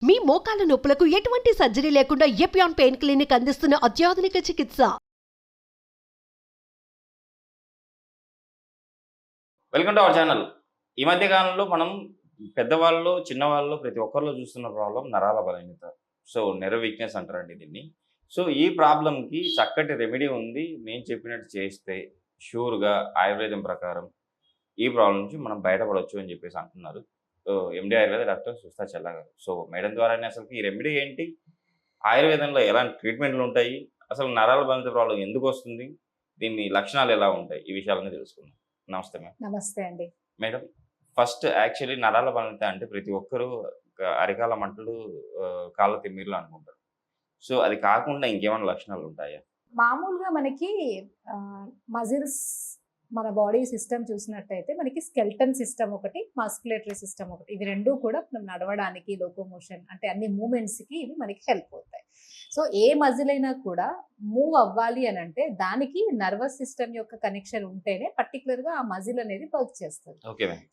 మీ మోకాల నొప్పులకు ఎటువంటి సర్జరీ లేకుండా ఎపియాన్ పెయిన్ క్లినిక్ అందిస్తున్న అత్యాధునిక చికిత్స. Welcome to our channel. ఈ మధ్య కాలంలో మనం పెద్దవాళ్ళు చిన్నవాళ్ళు ప్రతి ఒక్కరిలో చూస్తున్న ప్రాబ్లం నరాల బలహీనత. సో నెర్వ్ వీక్నెస్ అంటారండి దీన్ని. సో ఈ ప్రాబ్లంకి చక్కటి రెమెడీ ఉంది. నేను చెప్పినట్టు చేస్తే షూర్గా ఆయుర్వేదం ప్రకారం ఈ ప్రాబ్లం నుంచి మనం బయటపడవచ్చు అని చెప్పేసి అంటున్నారు. సో ఎండి ఆయుర్వేద డాక్టర్ సుస్తా చెల్లా గారు. సో మేడం ద్వారానే అసలు ఈ రెమెడీ ఏంటి, ఆయుర్వేదంలో ఎలాంటి ట్రీట్మెంట్లు ఉంటాయి, అసలు నరాల బలహీనత ప్రాబ్లం ఎందుకు వస్తుంది, దీని లక్షణాలు ఎలా ఉంటాయి, ఈ విషయాలన్నీ తెలుసుకుందాం. నమస్తే మేడం. నమస్తే అండి. మేడం, ఫస్ట్ యాక్చువల్లీ నరాల బలహీనత అంటే ప్రతి ఒక్కరూ అరికాల మంటలు, కాళ్ళ తిమ్మిర్లు అనుకుంటారు. సో అది కాకుండా ఇంకేమైనా లక్షణాలు ఉంటాయా? మామూలుగా మనకి మజిల్స్, మన బాడీ సిస్టమ్ చూసినట్టయితే మనకి స్కెల్టన్ సిస్టమ్ ఒకటి, మస్కులేటరీ సిస్టమ్ ఒకటి. ఇవి రెండు కూడా మనం నడవడానికి, లోకోమోషన్ అంటే అన్ని మూమెంట్స్కి ఇవి మనకి హెల్ప్ అవుతాయి. సో ఏ మజిల్ అయినా కూడా మూవ్ అవ్వాలి అని అంటే దానికి నర్వస్ సిస్టమ్ యొక్క కనెక్షన్ ఉంటేనే పర్టికులర్గా ఆ మజిల్ అనేది వర్క్ చేస్తుంది.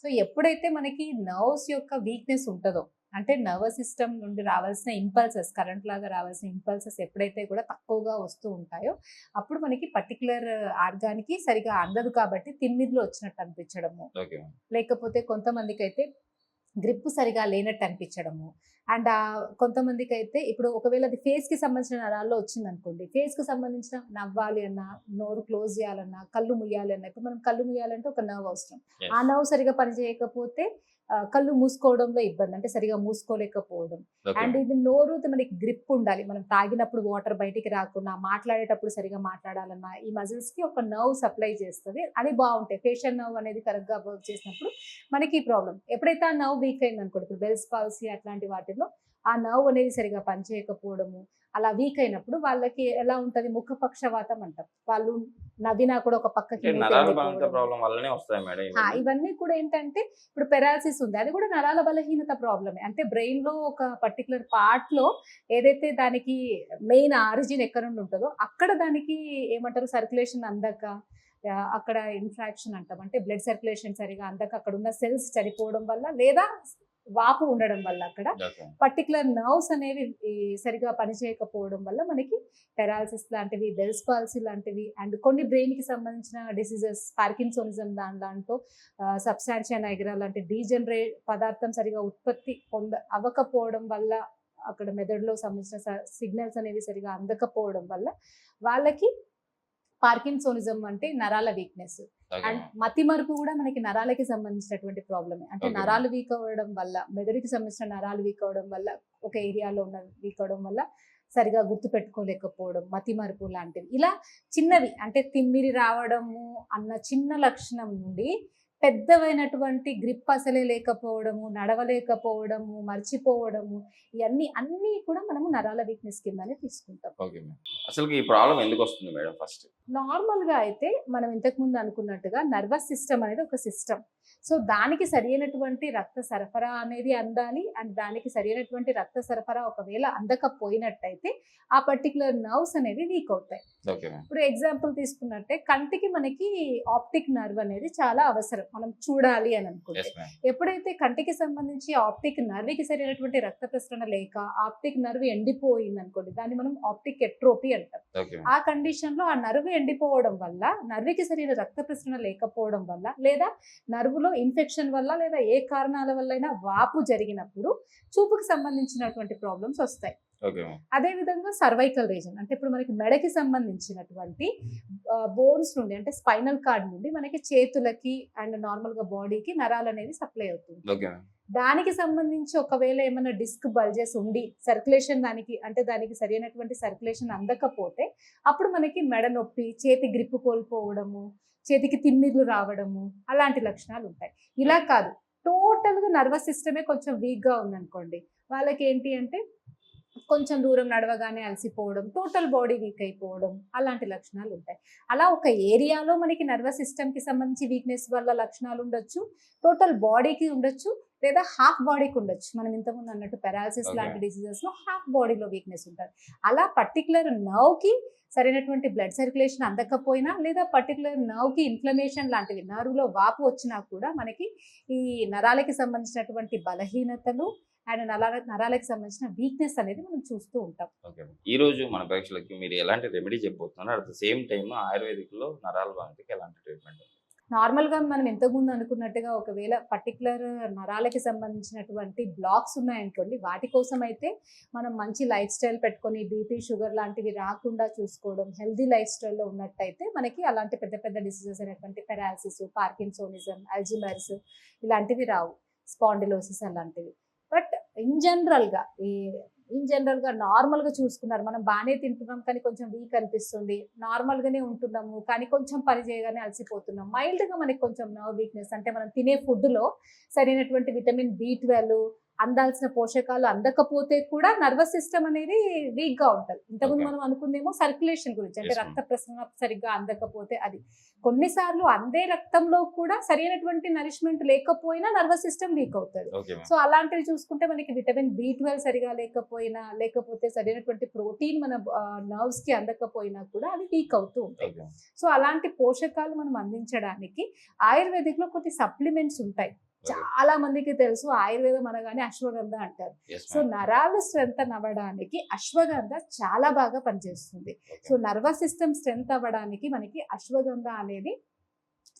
సో ఎప్పుడైతే మనకి నర్వ్స్ యొక్క వీక్నెస్ ఉంటుందో, అంటే నర్వస్ సిస్టమ్ నుండి రావాల్సిన ఇంపల్సెస్, కరెంట్ లాగా రావాల్సిన ఇంపల్సెస్ ఎప్పుడైతే కూడా తక్కువగా వస్తూ ఉంటాయో అప్పుడు మనకి పర్టికులర్ ఆర్గానికి సరిగా అందదు కాబట్టి తిమ్మిర్లు వచ్చినట్టు అనిపించడము, లేకపోతే కొంతమందికి అయితే గ్రిప్ సరిగా లేనట్టు అనిపించడము. అండ్ కొంతమందికి అయితే ఇప్పుడు ఒకవేళ అది ఫేస్కి సంబంధించిన నరాల్లో వచ్చింది అనుకోండి, ఫేస్కి సంబంధించిన నవ్వాలి అన్నా, నోరు క్లోజ్ చేయాలన్నా, కళ్ళు ముయ్యాలి అన్నా, ఇప్పుడు మనం కళ్ళు ముయ్యాలంటే ఒక నర్వ్ అవసరం. ఆ నర్వ్ సరిగా పనిచేయకపోతే కళ్ళు మూసుకోవడంలో ఇబ్బంది, అంటే సరిగా మూసుకోలేకపోవడం. అండ్ ఇది నోరు మనకి గ్రిప్ ఉండాలి, మనం తాగినప్పుడు వాటర్ బయటికి రాకుండా, మాట్లాడేటప్పుడు సరిగా మాట్లాడాలన్నా ఈ మజిల్స్ కి ఒక నర్వ్ సప్లై చేస్తుంది. అది బాగుంటాయి. ఫేషియల్ నర్వ్ అనేది కరెక్ట్ గా వర్క్ చేసినప్పుడు మనకి ఈ ప్రాబ్లం. ఎప్పుడైతే ఆ నర్వ్ వీక్ అయింది అనుకోండి, ఇప్పుడు బెల్స్ పాలసీ అట్లాంటి వాటిలో ఆ నర్వ్ అనేది సరిగా పనిచేయకపోవడము, అలా వీక్ అయినప్పుడు వాళ్ళకి ఎలా ఉంటది, ముఖపక్షవాతం అంటాం. వాళ్ళు నవ్వినా కూడా ఒక పక్కకి ఇవన్నీ కూడా ఏంటంటే ఇప్పుడు పెరాలసిస్ ఉంది, అది కూడా నరాల బలహీనత ప్రాబ్లమే. అంటే బ్రెయిన్ లో ఒక పర్టికులర్ పార్ట్ లో ఏదైతే దానికి మెయిన్ ఆరిజిన్ ఎక్కడ నుండి ఉంటుందో అక్కడ దానికి ఏమంటారు, సర్క్యులేషన్ అందక, అక్కడ ఇన్ఫ్రాక్షన్ అంటాం, అంటే బ్లడ్ సర్క్యులేషన్ సరిగా అందక అక్కడ ఉన్న సెల్స్ చనిపోవడం వల్ల, లేదా వాపు ఉండడం వల్ల అక్కడ పర్టికులర్ నర్వ్స్ అనేవి సరిగా పనిచేయకపోవడం వల్ల మనకి పెరాలసిస్ లాంటివి, బెల్స్ పాలసీ లాంటివి, అండ్ కొన్ని బ్రెయిన్ కి సంబంధించిన డిసీజెస్, పార్కిన్సోనిజం దాంట్లో సబ్స్టాన్షియా నైగ్రా లాంటి డీజనరేట్ పదార్థం సరిగా ఉత్పత్తి అవ్వకపోవడం వల్ల, అక్కడ మెదడులో సంబంధించిన సిగ్నల్స్ అనేవి సరిగా అందకపోవడం వల్ల వాళ్ళకి పార్కిన్సోనిజం అంటే నరాల వీక్నెస్. అండ్ మతిమరుపు కూడా మనకి నరాలకి సంబంధించినటువంటి ప్రాబ్లమే. అంటే నరాలు వీక్ అవ్వడం వల్ల, మెదడుకి సంబంధించిన నరాలు వీక్ అవ్వడం వల్ల, ఒక ఏరియాలో ఉన్న వీక్ అవ్వడం వల్ల సరిగా గుర్తు పెట్టుకోలేకపోవడం, మతిమరుపు లాంటివి. ఇలా చిన్నవి, అంటే తిమ్మిరి రావడము అన్న చిన్న లక్షణం నుండి పెద్దవైనటువంటి గ్రిప్ అసలే లేకపోవడము, నడవలేకపోవడము, మర్చిపోవడము, ఇవన్నీ అన్నీ కూడా మనము నరాల వీక్నెస్ కిందనే తీసుకుంటాం. అసలు ఈ ప్రాబ్లం ఎందుకు వస్తుంది మేడం? ఫస్ట్ నార్మల్ గా అయితే మనం ఇంతకు ముందు అనుకున్నట్టుగా నర్వస్ సిస్టమ్ అనేది ఒక సిస్టమ్. సో దానికి సరైనటువంటి రక్త సరఫరా అనేది అందాలి. అండ్ దానికి సరైనటువంటి రక్త సరఫరా ఒకవేళ అందకపోయినట్టయితే ఆ పర్టికులర్ నర్వ్స్ అనేవి వీక్ అవుతాయి. ఇప్పుడు ఎగ్జాంపుల్ తీసుకున్నట్టే కంటికి మనకి ఆప్టిక్ నర్వ్ అనేది చాలా అవసరం, మనం చూడాలి అని అనుకుంటే. ఎప్పుడైతే కంటికి సంబంధించి ఆప్టిక్ నర్వ్కి సరైనటువంటి రక్త ప్రసరణ లేక ఆప్టిక్ నర్వ్ ఎండిపోయింది అనుకోండి, దాన్ని మనం ఆప్టిక్ ఎట్రోపీ అంటాం. ఆ కండిషన్ లో ఆ నర్వ్ ఎండిపోవడం వల్ల, నర్వ్కి సరైన రక్త ప్రసరణ లేకపోవడం వల్ల, లేదా నర్వులో ఇన్ఫెక్షన్ వల్ల, లేదా ఏ కారణాల వల్ల అయినా వాపు జరిగినప్పుడు చూపుకి సంబంధించినటువంటి ప్రాబ్లమ్స్ వస్తాయి. అదే విధంగా సర్వైకల్ రీజన్, అంటే ఇప్పుడు మనకి మెడకి సంబంధించినటువంటి బోన్స్ నుండి, అంటే స్పైనల్ కార్డ్ నుండి మనకి చేతులకి అండ్ నార్మల్ గా బాడీకి నరాలు అనేది సప్లై అవుతుంది. దానికి సంబంధించి ఒకవేళ ఏమైనా డిస్క్ బల్జెస్ ఉండి సర్క్యులేషన్ దానికి సరైనటువంటి సర్క్యులేషన్ అందకపోతే అప్పుడు మనకి మెడ నొప్పి, చేతి గ్రిప్ కోల్పోవడము, చేతికి తిమ్మిర్లు రావడము, అలాంటి లక్షణాలు ఉంటాయి. ఇలా కాదు, టోటల్గా నర్వస్ సిస్టమే కొంచెం వీక్గా ఉందనుకోండి, వాళ్ళకి ఏంటి అంటే కొంచెం దూరం నడవగానే అలసిపోవడం, టోటల్ బాడీ వీక్ అయిపోవడం, అలాంటి లక్షణాలు ఉంటాయి. అలా ఒక ఏరియాలో మనకి నర్వస్ సిస్టమ్కి సంబంధించి వీక్నెస్ వల్ల లక్షణాలు ఉండొచ్చు, టోటల్ బాడీకి ఉండొచ్చు, లేదా హాఫ్ బాడీకి ఉండొచ్చు. మనం ఇంతకుముందు అన్నట్టు పెరాలసిస్ లాంటి డిసీజెస్లో హాఫ్ బాడీలో వీక్నెస్ ఉంటుంది. అలా పర్టికులర్ నర్వ్కి సరైనటువంటి బ్లడ్ సర్క్యులేషన్ అందకపోయినా, లేదా పర్టికులర్ నర్వ్కి ఇన్ఫ్లమేషన్ లాంటివి, నర్వ్లో వాపు వచ్చినా కూడా మనకి ఈ నరాలకి సంబంధించినటువంటి బలహీనతలు అండ్ నరాలకు సంబంధించిన వీక్నెస్ అనేది మనం చూస్తూ ఉంటాం. ఓకే. ఈ రోజు మన ప్రేక్షకులకి మీరు ఎలాంటి రెమెడీ చెప్పబోతున్నారు? అట్ ద సేమ్ టైమ్ ఆయుర్వేదిక్‌లో నరాల బాధితులకి ఎలాంటి ట్రీట్మెంట్ ఉంది? నార్మల్‌గా మనం ఇంతకుముందు అనుకున్నట్టుగా ఒకవేళ పర్టిక్యులర్ నరాలకి సంబంధించినటువంటి బ్లాక్స్ ఉన్నాయనుకోండి, వాటి కోసం అయితే మనం మంచి లైఫ్ స్టైల్ పెట్టుకొని బీపీ, షుగర్ లాంటివి రాకుండా చూసుకోవడం, హెల్తీ లైఫ్ స్టైల్‌లో ఉన్నట్టయితే మనకి అలాంటి పెద్ద పెద్ద డిసీజెస్ అయినటువంటి పెరాలసిస్, పార్కిన్సోనిజం, అల్జీమర్స్ ఇలాంటివి రావు. స్పాండిలోసిస్ అలాంటివి. బట్ ఇన్ జనరల్‌గా నార్మల్‌గా చూసుకున్నారు. మనం బానే తింటున్నాం కానీ కొంచెం వీక్ అనిపిస్తుంది. నార్మల్‌గానే ఉంటున్నాము కానీ కొంచెం పని చేయగానే అలసిపోతున్నాం. మైల్డ్‌గా మనకి కొంచెం నర్వ్ వీక్‌నెస్ అంటే మనం తినే ఫుడ్‌లో సరైనటువంటి విటమిన్ బి12 అందాల్సిన పోషకాలు అందకపోతే కూడా నర్వస్ సిస్టమ్ అనేది వీక్‌గా ఉంటది. ఇంతకుముందు Okay. మనం అనుకుందేమో సర్క్యులేషన్ గురించి అంటే Yes, ma'am. రక్త ప్రసరణ సరిగ్గా అందకపోతే అది. కొన్నిసార్లు అందే రక్తంలో కూడా సరైనటువంటి నరిష్మెంట్ లేకపోయినా నర్వస్ సిస్టమ్ వీక్ అవుతది. Okay ma'am. సో అలాంటివి చూసుకుంటే మనకి విటమిన్ బి12 సరిగా లేకపోయినా, లేకపోతే సరైనటువంటి ప్రోటీన్ మన నర్వ్స్ కి అందకపోయినా కూడా అవి వీక్ అవుతూ ఉంటాయి. ఓకే. సో అలాంటి పోషకాలు మనం అందించడానికి ఆయుర్వేదిక్ లో కొన్ని సప్లిమెంట్స్ ఉంటాయి. చాలా మందికి తెలుసు ఆయుర్వేదం అనగానే అశ్వగంధ అంటారు. Yes, so ma'am. నరాలు స్ట్రెంత్ అవ్వడానికి అశ్వగంధ చాలా బాగా పనిచేస్తుంది. Okay. So nervous system strength అవ్వడానికి మనకి అశ్వగంధ అనేది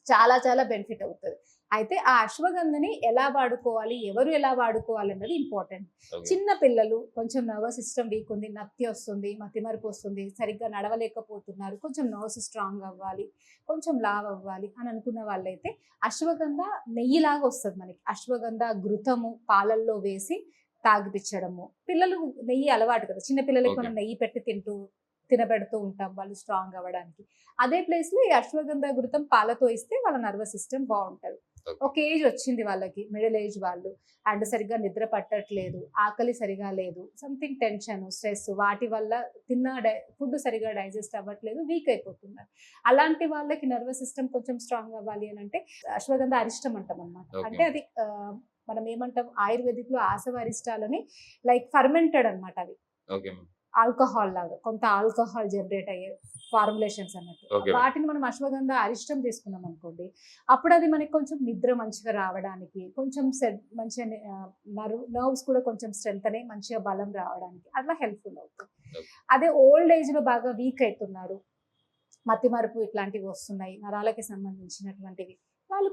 చాలా చాలా బెనిఫిట్ అవుతుంది. అయితే ఆ అశ్వగంధని ఎలా వాడుకోవాలి, ఎవరు ఎలా వాడుకోవాలి అన్నది ఇంపార్టెంట్. Okay. చిన్న పిల్లలు కొంచెం నర్వస్ సిస్టమ్ వీక్ ఉంది, నత్తి వస్తుంది, మతిమరుపు వస్తుంది, సరిగ్గా నడవలేకపోతున్నారు, కొంచెం నర్వ్స్ స్ట్రాంగ్ అవ్వాలి, కొంచెం లావ్ అవ్వాలి అని అనుకున్న వాళ్ళైతే అశ్వగంధ నెయ్యిలాగా వస్తుంది మనకి. అశ్వగంధ ఘృతము పాలల్లో వేసి తాగిపించడము. పిల్లలు నెయ్యి అలవాటు కదా, చిన్న పిల్లలకి Okay. మనం నెయ్యి పెట్టి తినబెడుతూ ఉంటాం వాళ్ళు స్ట్రాంగ్ అవ్వడానికి. అదే ప్లేస్ లో ఈ అశ్వగంధ ఘృతం పాలతో ఇస్తే వాళ్ళ నర్వస్ సిస్టమ్ బాగుంటది. Okay. ఒక ఏజ్ వచ్చింది వాళ్ళకి, మిడిల్ ఏజ్ వాళ్ళు, అండ్ సరిగ్గా నిద్ర పట్టట్లేదు, ఆకలి సరిగా లేదు, సంథింగ్ టెన్షన్, స్ట్రెస్, వాటి వల్ల తిన్న ఫుడ్ సరిగా డైజెస్ట్ అవ్వట్లేదు, వీక్ అయిపోతున్నారు. అలాంటి వాళ్ళకి నర్వస్ సిస్టమ్ కొంచెం స్ట్రాంగ్ అవ్వాలి అని అంటే అశ్వగంధ అరిష్టం అంటాం అనమాట. Okay. అంటే అది మనం ఏమంటాం ఆయుర్వేదిక్ లో ఆసవ అరిష్టాలని లైక్ ఫర్మెంటెడ్ అనమాట. అవి ఓకే మ్యామ్. ఆల్కహాల్ లాగా కొంత ఆల్కహాల్ జనరేట్ అయ్యే ఫార్ములేషన్స్ అన్నట్టు. Okay. వాటిని మనం అశ్వగంధ అరిష్టం తీసుకున్నాం అనుకోండి, అప్పుడు అది మనకి కొంచెం నిద్ర మంచిగా రావడానికి, కొంచెం మంచిగా నర్వ్స్ కూడా కొంచెం స్ట్రెంత్ అనే మంచిగా బలం రావడానికి అట్లా హెల్ప్ఫుల్ అవుతుంది. Okay. అదే ఓల్డ్ ఏజ్ లో బాగా వీక్ అవుతున్నారు, మతిమరుపు ఇట్లాంటివి వస్తున్నాయి, నరాలకి సంబంధించినటువంటివి, వాళ్ళు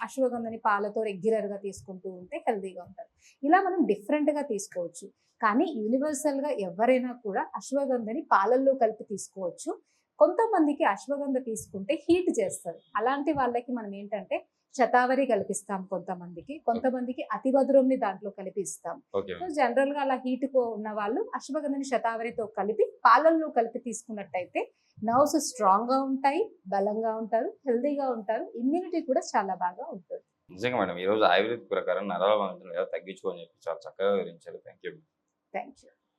అశ్వగంధని పాలతో రెగ్యులర్ గా తీసుకుంటూ ఉంటే హెల్తీగా ఉంటారు. ఇలా మనం డిఫరెంట్ గా తీసుకోవచ్చు. కానీ యూనివర్సల్ గా ఎవరైనా కూడా అశ్వగంధని పాలల్లో కలిపి తీసుకోవచ్చు. కొంతమందికి అశ్వగంధ తీసుకుంటే హీట్ చేస్తారు. అలాంటి వాళ్ళకి మనం ఏంటంటే శతావరి కల్పిస్తాం కొంతమందికి అతిమధురంని దాంట్లో కలిపి ఇస్తాం. Okay so ma'am. జనరల్ గా అలా హీట్ ఉన్న వాళ్ళు అశ్వగంధని శతావరితో కలిపి పాలల్లో కలిపి తీసుకున్నట్టయితే నర్వ్స్ స్ట్రాంగ్ గా ఉంటాయి, బలంగా ఉంటారు, హెల్దీగా ఉంటారు, ఇమ్యూనిటీ కూడా చాలా బాగా ఉంటుంది. నిజంగా మేడం, ఈ రోజు ఆయుర్వేదిక్ ప్రకారం నరాల బాధితులను ఎలా తగ్గించుకోని చెప్పి చాలా చక్కగా వివరించారు. Thank you. Thank you.